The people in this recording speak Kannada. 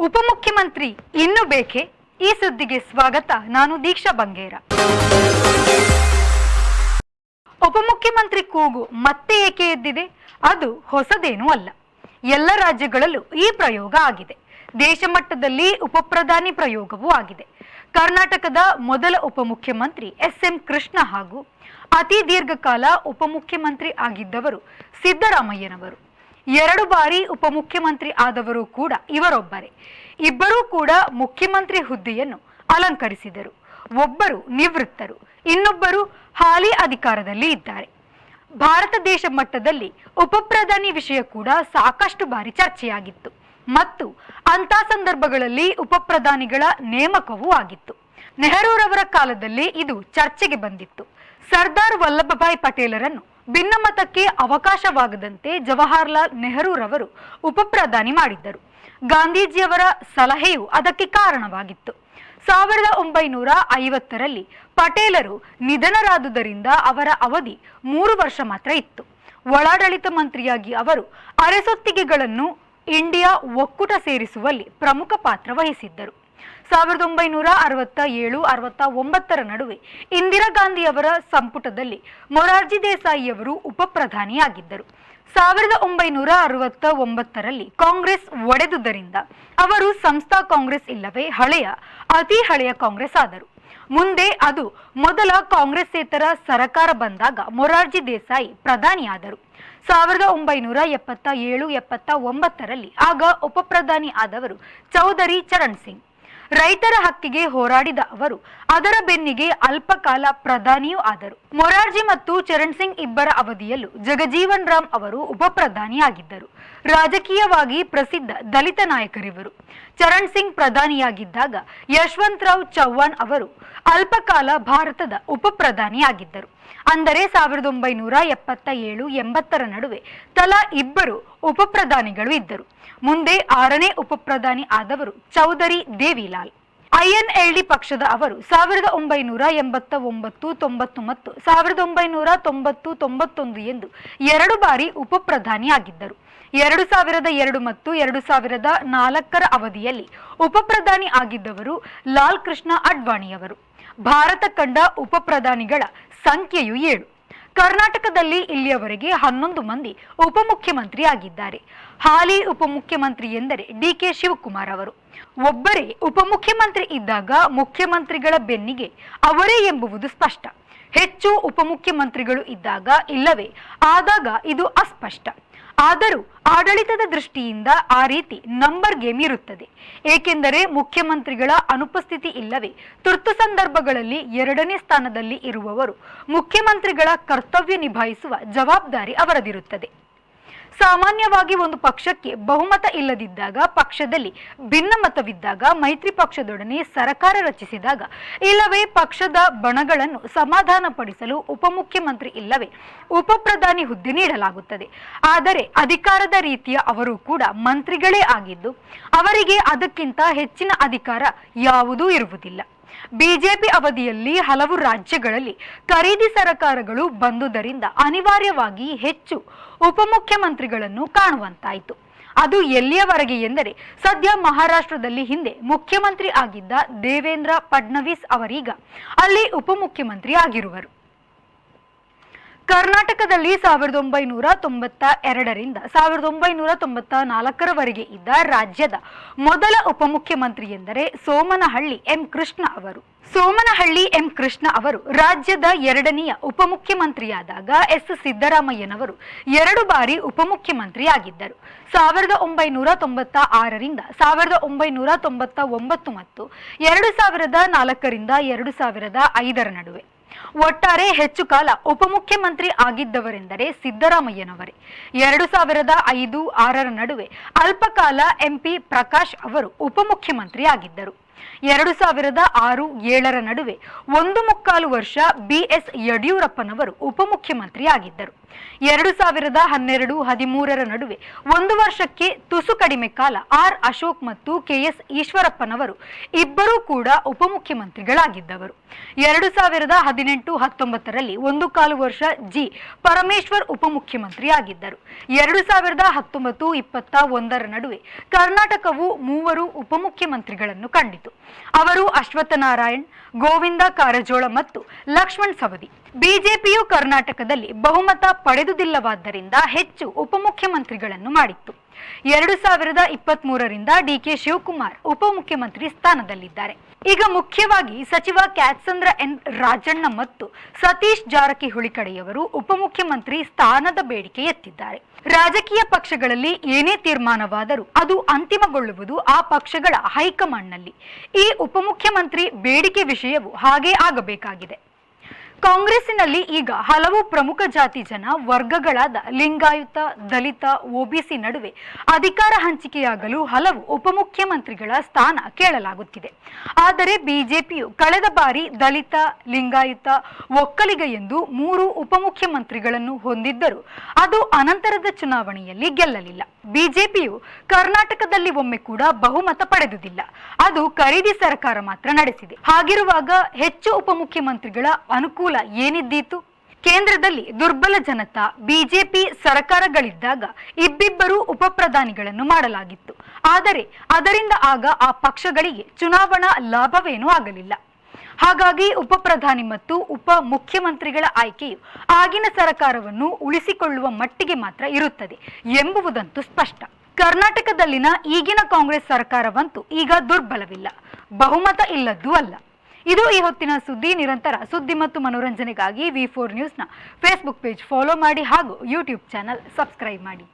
ಉಪಮುಖ್ಯಮಂತ್ರಿ ಇನ್ನು ಬೇಕೆ? ಈ ಸುದ್ದಿಗೆ ಸ್ವಾಗತ. ನಾನು ದೀಕ್ಷಾ ಬಂಗೇರ. ಉಪಮುಖ್ಯಮಂತ್ರಿ ಕೂಗು ಮತ್ತೆ ಏಕೆ ಎದ್ದಿದೆ? ಅದು ಹೊಸದೇನೂ ಅಲ್ಲ. ಎಲ್ಲ ರಾಜ್ಯಗಳಲ್ಲೂ ಈ ಪ್ರಯೋಗ ಆಗಿದೆ. ದೇಶ ಮಟ್ಟದಲ್ಲಿ ಉಪಪ್ರಧಾನಿ ಪ್ರಯೋಗವೂ ಆಗಿದೆ. ಕರ್ನಾಟಕದ ಮೊದಲ ಉಪಮುಖ್ಯಮಂತ್ರಿ ಎಸ್.ಎಂ. ಕೃಷ್ಣ ಹಾಗೂ ಅತಿ ದೀರ್ಘಕಾಲ ಉಪಮುಖ್ಯಮಂತ್ರಿ ಆಗಿದ್ದವರು ಸಿದ್ದರಾಮಯ್ಯನವರು. 2 ಬಾರಿ ಉಪಮುಖ್ಯಮಂತ್ರಿ ಆದವರು ಕೂಡ ಇವರೊಬ್ಬರೇ. ಇಬ್ಬರೂ ಕೂಡ ಮುಖ್ಯಮಂತ್ರಿ ಹುದ್ದೆಯನ್ನು ಅಲಂಕರಿಸಿದರು. ಒಬ್ಬರು ನಿವೃತ್ತರು, ಇನ್ನೊಬ್ಬರು ಹಾಲಿ ಅಧಿಕಾರದಲ್ಲಿ ಇದ್ದಾರೆ. ಭಾರತ ದೇಶ ಮಟ್ಟದಲ್ಲಿ ಉಪಪ್ರಧಾನಿ ವಿಷಯ ಕೂಡ ಸಾಕಷ್ಟು ಬಾರಿ ಚರ್ಚೆಯಾಗಿತ್ತು ಮತ್ತು ಅಂತ ಸಂದರ್ಭಗಳಲ್ಲಿ ಉಪಪ್ರಧಾನಿಗಳ ನೇಮಕವೂ ಆಗಿತ್ತು. ನೆಹರೂರವರ ಕಾಲದಲ್ಲಿ ಇದು ಚರ್ಚೆಗೆ ಬಂದಿತ್ತು. ಸರ್ದಾರ್ ವಲ್ಲಭಭಾಯ್ ಪಟೇಲರನ್ನು ಭಿನ್ನಮತಕ್ಕೆ ಅವಕಾಶವಾಗದಂತೆ ಜವಾಹರ್ಲಾಲ್ ನೆಹರೂರವರು ಉಪಪ್ರಧಾನಿ ಮಾಡಿದ್ದರು. ಗಾಂಧೀಜಿಯವರ ಸಲಹೆಯು ಅದಕ್ಕೆ ಕಾರಣವಾಗಿತ್ತು. 1950ರಲ್ಲಿ ಪಟೇಲರು ನಿಧನರಾದುದರಿಂದ ಅವರ ಅವಧಿ 3 ವರ್ಷ ಮಾತ್ರ ಇತ್ತು. ಒಳಾಡಳಿತ ಮಂತ್ರಿಯಾಗಿ ಅವರು ಅರೆಸೊತ್ತಿಗೆಗಳನ್ನು ಇಂಡಿಯಾ ಒಕ್ಕೂಟ ಸೇರಿಸುವಲ್ಲಿ ಪ್ರಮುಖ ಪಾತ್ರ ವಹಿಸಿದ್ದರು. 1967-69ರ ನಡುವೆ ಇಂದಿರಾ ಗಾಂಧಿಯವರ ಸಂಪುಟದಲ್ಲಿ ಮೊರಾರ್ಜಿ ದೇಸಾಯಿಯವರು ಉಪಪ್ರಧಾನಿಯಾಗಿದ್ದರು. 1969ರಲ್ಲಿ ಕಾಂಗ್ರೆಸ್ ಒಡೆದುದರಿಂದ ಅವರು ಸಂಸ್ಥಾ ಕಾಂಗ್ರೆಸ್ ಇಲ್ಲವೇ ಅತಿ ಹಳೆಯ ಕಾಂಗ್ರೆಸ್ ಆದರು. ಮುಂದೆ ಅದು ಮೊದಲ ಕಾಂಗ್ರೆಸ್ಸೇತರ ಸರಕಾರ ಬಂದಾಗ ಮೊರಾರ್ಜಿ ದೇಸಾಯಿ ಪ್ರಧಾನಿಯಾದರು. 1977-79ರಲ್ಲಿ ಆಗ ಉಪಪ್ರಧಾನಿ ಆದವರು ಚೌಧರಿ ಚರಣ್ ಸಿಂಗ್. ರೈತರ ಹಕ್ಕಿಗೆ ಹೋರಾಡಿದ ಅವರು ಅದರ ಬೆನ್ನಿಗೆ ಅಲ್ಪಕಾಲ ಪ್ರಧಾನಿಯೂ ಆದರು. ಮೊರಾರ್ಜಿ ಮತ್ತು ಚರಣ್ ಸಿಂಗ್ ಇಬ್ಬರ ಅವಧಿಯಲ್ಲೂ ಜಗಜೀವನ್ ರಾಮ್ ಅವರು ಉಪಪ್ರಧಾನಿಯಾಗಿದ್ದರು. ರಾಜಕೀಯವಾಗಿ ಪ್ರಸಿದ್ಧ ದಲಿತ ನಾಯಕರಿವರು. ಚರಣ್ ಸಿಂಗ್ ಪ್ರಧಾನಿಯಾಗಿದ್ದಾಗ ಯಶವಂತರಾವ್ ಚೌಹಾಣ್ ಅವರು ಅಲ್ಪಕಾಲ ಭಾರತದ ಉಪಪ್ರಧಾನಿಯಾಗಿದ್ದರು. ಅಂದರೆ 1977-80ರ ನಡುವೆ ತಲಾ ಇಬ್ಬರು ಉಪಪ್ರಧಾನಿಗಳು ಇದ್ದರು. ಮುಂದೆ 6ನೇ ಉಪಪ್ರಧಾನಿ ಆದವರು ಚೌಧರಿ ದೇವಿಲಾಲ್. INLD ಪಕ್ಷದ ಅವರು 1989, 90 ಮತ್ತು 1990, 91 ಎಂದು 2 ಬಾರಿ ಉಪಪ್ರಧಾನಿಯಾಗಿದ್ದರು. 2002 ಮತ್ತು 2004ರ ಅವಧಿಯಲ್ಲಿ ಉಪಪ್ರಧಾನಿ ಆಗಿದ್ದವರು ಲಾಲ್ ಕೃಷ್ಣ ಅಡ್ವಾಣಿಯವರು. ಭಾರತ ಕಂಡ ಉಪಪ್ರಧಾನಿಗಳ ಸಂಖ್ಯೆಯು 7. ಕರ್ನಾಟಕದಲ್ಲಿ ಇಲ್ಲಿಯವರೆಗೆ 11 ಮಂದಿ ಉಪಮುಖ್ಯಮಂತ್ರಿ ಆಗಿದ್ದಾರೆ. ಹಾಲಿ ಉಪಮುಖ್ಯಮಂತ್ರಿ ಎಂದರೆ DK ಶಿವಕುಮಾರ್ ಅವರು. ಒಬ್ಬರೇ ಉಪಮುಖ್ಯಮಂತ್ರಿ ಇದ್ದಾಗ ಮುಖ್ಯಮಂತ್ರಿಗಳ ಬೆನ್ನಿಗೆ ಅವರೇ ಎಂಬುವುದು ಸ್ಪಷ್ಟ. ಹೆಚ್ಚು ಉಪಮುಖ್ಯಮಂತ್ರಿಗಳು ಇದ್ದಾಗ ಇಲ್ಲವೇ ಆದಾಗ ಇದು ಅಸ್ಪಷ್ಟ. ಆದರೂ ಆಡಳಿತದ ದೃಷ್ಟಿಯಿಂದ ಆ ರೀತಿ ನಂಬರ್ ಗೇಮ್ ಇರುತ್ತದೆ. ಏಕೆಂದರೆ ಮುಖ್ಯಮಂತ್ರಿಗಳ ಅನುಪಸ್ಥಿತಿ ಇಲ್ಲವೇ ತುರ್ತು ಸಂದರ್ಭಗಳಲ್ಲಿ 2ನೇ ಸ್ಥಾನದಲ್ಲಿ ಇರುವವರು ಮುಖ್ಯಮಂತ್ರಿಗಳ ಕರ್ತವ್ಯ ನಿಭಾಯಿಸುವ ಜವಾಬ್ದಾರಿ ಅವರದಿರುತ್ತದೆ. ಸಾಮಾನ್ಯವಾಗಿ ಒಂದು ಪಕ್ಷಕ್ಕೆ ಬಹುಮತ ಇಲ್ಲದಿದ್ದಾಗ, ಪಕ್ಷದಲ್ಲಿ ಭಿನ್ನಮತವಿದ್ದಾಗ, ಮೈತ್ರಿ ಪಕ್ಷದೊಡನೆ ಸರ್ಕಾರ ರಚಿಸಿದಾಗ ಇಲ್ಲವೇ ಪಕ್ಷದ ಬಣಗಳನ್ನು ಸಮಾಧಾನಪಡಿಸಲು ಉಪಮುಖ್ಯಮಂತ್ರಿ ಇಲ್ಲವೇ ಉಪಪ್ರಧಾನಿ ಹುದ್ದೆ ನೀಡಲಾಗುತ್ತದೆ. ಆದರೆ ಅಧಿಕಾರದ ರೀತಿಯ ಅವರು ಕೂಡ ಮಂತ್ರಿಗಳೇ ಆಗಿದ್ದು ಅವರಿಗೆ ಅದಕ್ಕಿಂತ ಹೆಚ್ಚಿನ ಅಧಿಕಾರ ಯಾವುದೂ ಇರುವುದಿಲ್ಲ. ಬಿಜೆಪಿ ಅವಧಿಯಲ್ಲಿ ಹಲವು ರಾಜ್ಯಗಳಲ್ಲಿ ಖರೀದಿ ಸರಕಾರಗಳು ಬಂದುದರಿಂದ ಅನಿವಾರ್ಯವಾಗಿ ಹೆಚ್ಚು ಉಪಮುಖ್ಯಮಂತ್ರಿಗಳನ್ನು ಕಾಣುವಂತಾಯಿತು. ಅದು ಎಲ್ಲಿಯವರೆಗೆ ಎಂದರೆ ಸದ್ಯ ಮಹಾರಾಷ್ಟ್ರದಲ್ಲಿ ಹಿಂದೆ ಮುಖ್ಯಮಂತ್ರಿ ಆಗಿದ್ದ ದೇವೇಂದ್ರ ಫಡ್ನವೀಸ್ ಅವರೀಗ ಅಲ್ಲಿ ಉಪಮುಖ್ಯಮಂತ್ರಿ ಆಗಿರುವರು. ಕರ್ನಾಟಕದಲ್ಲಿ 1992ರಿಂದ 1994ರವರೆಗೆ ಇದ್ದ ರಾಜ್ಯದ ಮೊದಲ ಉಪಮುಖ್ಯಮಂತ್ರಿ ಎಂದರೆ ಸೋಮನಹಳ್ಳಿ ಎಂ ಕೃಷ್ಣ ಅವರು. ಸೋಮನಹಳ್ಳಿ ಎಂ ಕೃಷ್ಣ ಅವರು ರಾಜ್ಯದ 2ನೇಯ ಉಪಮುಖ್ಯಮಂತ್ರಿಯಾದಾಗ ಎಸ್ ಸಿದ್ದರಾಮಯ್ಯನವರು 2 ಬಾರಿ ಉಪಮುಖ್ಯಮಂತ್ರಿ ಆಗಿದ್ದರು. 1996ರಿಂದ 1999 ಮತ್ತು 2004ರಿಂದ 2005ರ ನಡುವೆ ಒಟ್ಟಾರೆ ಹೆಚ್ಚು ಕಾಲ ಉಪಮುಖ್ಯಮಂತ್ರಿ ಆಗಿದ್ದವರೆಂದರೆ ಸಿದ್ದರಾಮಯ್ಯನವರೇ. 2005-6ರ ನಡುವೆ ಅಲ್ಪಕಾಲ MP ಪ್ರಕಾಶ್ ಅವರು ಉಪಮುಖ್ಯಮಂತ್ರಿ ಆಗಿದ್ದರು. 2006-7 ನಡುವೆ 1.25 ವರ್ಷ ಬಿಎಸ್ ಯಡಿಯೂರಪ್ಪನವರು ಉಪಮುಖ್ಯಮಂತ್ರಿ ಆಗಿದ್ದರು. 2012-13 ನಡುವೆ 1 ವರ್ಷಕ್ಕೆ ತುಸು ಕಡಿಮೆ ಕಾಲ ಆರ್ ಅಶೋಕ್ ಮತ್ತು ಕೆಎಸ್ ಈಶ್ವರಪ್ಪನವರು ಇಬ್ಬರೂ ಕೂಡ ಉಪಮುಖ್ಯಮಂತ್ರಿಗಳಾಗಿದ್ದವರು. 2018-19 1.25 ವರ್ಷ ಜಿ ಪರಮೇಶ್ವರ್ ಉಪಮುಖ್ಯಮಂತ್ರಿ ಆಗಿದ್ದರು. 2019-21 ನಡುವೆ ಕರ್ನಾಟಕವು 3 ಉಪಮುಖ್ಯಮಂತ್ರಿಗಳನ್ನು ಕಂಡಿತು. ಅವರು ಅಶ್ವತ್ಥ ನಾರಾಯಣ್, ಗೋವಿಂದ ಕಾರಜೋಳ ಮತ್ತು ಲಕ್ಷ್ಮಣ್ ಸವದಿ. ಬಿಜೆಪಿಯು ಕರ್ನಾಟಕದಲ್ಲಿ ಬಹುಮತ ಪಡೆದುದಿಲ್ಲವಾದ್ದರಿಂದ ಹೆಚ್ಚು ಉಪಮುಖ್ಯಮಂತ್ರಿಗಳನ್ನು ಮಾಡಿತ್ತು. 2023 ಡಿಕೆ ಶಿವಕುಮಾರ್ ಉಪಮುಖ್ಯಮಂತ್ರಿ ಸ್ಥಾನದಲ್ಲಿದ್ದಾರೆ. ಈಗ ಮುಖ್ಯವಾಗಿ ಸಚಿವ ಕ್ಯಾತ್ಸಂದ್ರ ಎನ್ ರಾಜಣ್ಣ ಮತ್ತು ಸತೀಶ್ ಜಾರಕಿಹೊಳಿ ಕಡೆಯವರು ಉಪಮುಖ್ಯಮಂತ್ರಿ ಸ್ಥಾನದ ಬೇಡಿಕೆ ಎತ್ತಿದ್ದಾರೆ. ರಾಜಕೀಯ ಪಕ್ಷಗಳಲ್ಲಿ ಏನೇ ತೀರ್ಮಾನವಾದರೂ ಅದು ಅಂತಿಮಗೊಳ್ಳುವುದು ಆ ಪಕ್ಷಗಳ ಹೈಕಮಾಂಡ್ನಲ್ಲಿ. ಈ ಉಪಮುಖ್ಯಮಂತ್ರಿ ಬೇಡಿಕೆ ವಿಷಯವು ಹಾಗೇ ಆಗಬೇಕಾಗಿದೆ. ಕಾಂಗ್ರೆಸ್ಸಿನಲ್ಲಿ ಈಗ ಹಲವು ಪ್ರಮುಖ ಜಾತಿ ಜನ ವರ್ಗಗಳಾದ ಲಿಂಗಾಯುತ, ದಲಿತ, ಒಬಿಸಿ ನಡುವೆ ಅಧಿಕಾರ ಹಂಚಿಕೆಯಾಗಲು ಹಲವು ಉಪಮುಖ್ಯಮಂತ್ರಿಗಳ ಸ್ಥಾನ ಕೇಳಲಾಗುತ್ತಿದೆ. ಆದರೆ ಬಿಜೆಪಿಯು ಕಳೆದ ಬಾರಿ ದಲಿತ, ಲಿಂಗಾಯುತ, ಒಕ್ಕಲಿಗ ಎಂದು 3 ಉಪಮುಖ್ಯಮಂತ್ರಿಗಳನ್ನು ಹೊಂದಿದ್ದರೂ ಅದು ಅನಂತರದ ಚುನಾವಣೆಯಲ್ಲಿ ಗೆಲ್ಲಲಿಲ್ಲ. ಬಿಜೆಪಿಯು ಕರ್ನಾಟಕದಲ್ಲಿ ಒಮ್ಮೆ ಕೂಡ ಬಹುಮತ ಪಡೆದುದಿಲ್ಲ. ಅದು ಖರೀದಿ ಸರ್ಕಾರ ಮಾತ್ರ ನಡೆಸಿದೆ. ಹಾಗಿರುವಾಗ ಹೆಚ್ಚು ಉಪಮುಖ್ಯಮಂತ್ರಿಗಳ ಅನುಕೂಲ ಏನಿದ್ದೀತು? ಕೇಂದ್ರದಲ್ಲಿ ದುರ್ಬಲ ಜನತಾ ಬಿಜೆಪಿ ಸರ್ಕಾರಗಳಿದ್ದಾಗ ಇಬ್ಬಿಬ್ಬರು ಉಪ ಪ್ರಧಾನಿಗಳನ್ನು ಮಾಡಲಾಗಿತ್ತು. ಆದರೆ ಅದರಿಂದ ಆಗ ಆ ಪಕ್ಷಗಳಿಗೆ ಚುನಾವಣಾ ಲಾಭವೇನೂ ಆಗಲಿಲ್ಲ. ಹಾಗಾಗಿ ಉಪ ಪ್ರಧಾನಿ ಮತ್ತು ಉಪ ಮುಖ್ಯಮಂತ್ರಿಗಳ ಆಯ್ಕೆಯು ಆಗಿನ ಸರ್ಕಾರವನ್ನು ಉಳಿಸಿಕೊಳ್ಳುವ ಮಟ್ಟಿಗೆ ಮಾತ್ರ ಇರುತ್ತದೆ ಎಂಬುವುದಂತೂ ಸ್ಪಷ್ಟ. ಕರ್ನಾಟಕದಲ್ಲಿನ ಈಗಿನ ಕಾಂಗ್ರೆಸ್ ಸರ್ಕಾರವಂತೂ ಈಗ ದುರ್ಬಲವಿಲ್ಲ, ಬಹುಮತ ಇಲ್ಲದ್ದೂ ಅಲ್ಲ. ಇದು ಈ ಹೊತ್ತಿನ ಸುದ್ದಿ. ನಿರಂತರ ಸುದ್ದಿ ಮತ್ತು ಮನೋರಂಜನೆಗಾಗಿ V4 ನ್ಯೂಸ್ನ ಫೇಸ್ಬುಕ್ ಪೇಜ್ ಫಾಲೋ ಮಾಡಿ ಹಾಗೂ ಯೂಟ್ಯೂಬ್ ಚಾನಲ್ ಸಬ್ಸ್ಕ್ರೈಬ್ ಮಾಡಿ.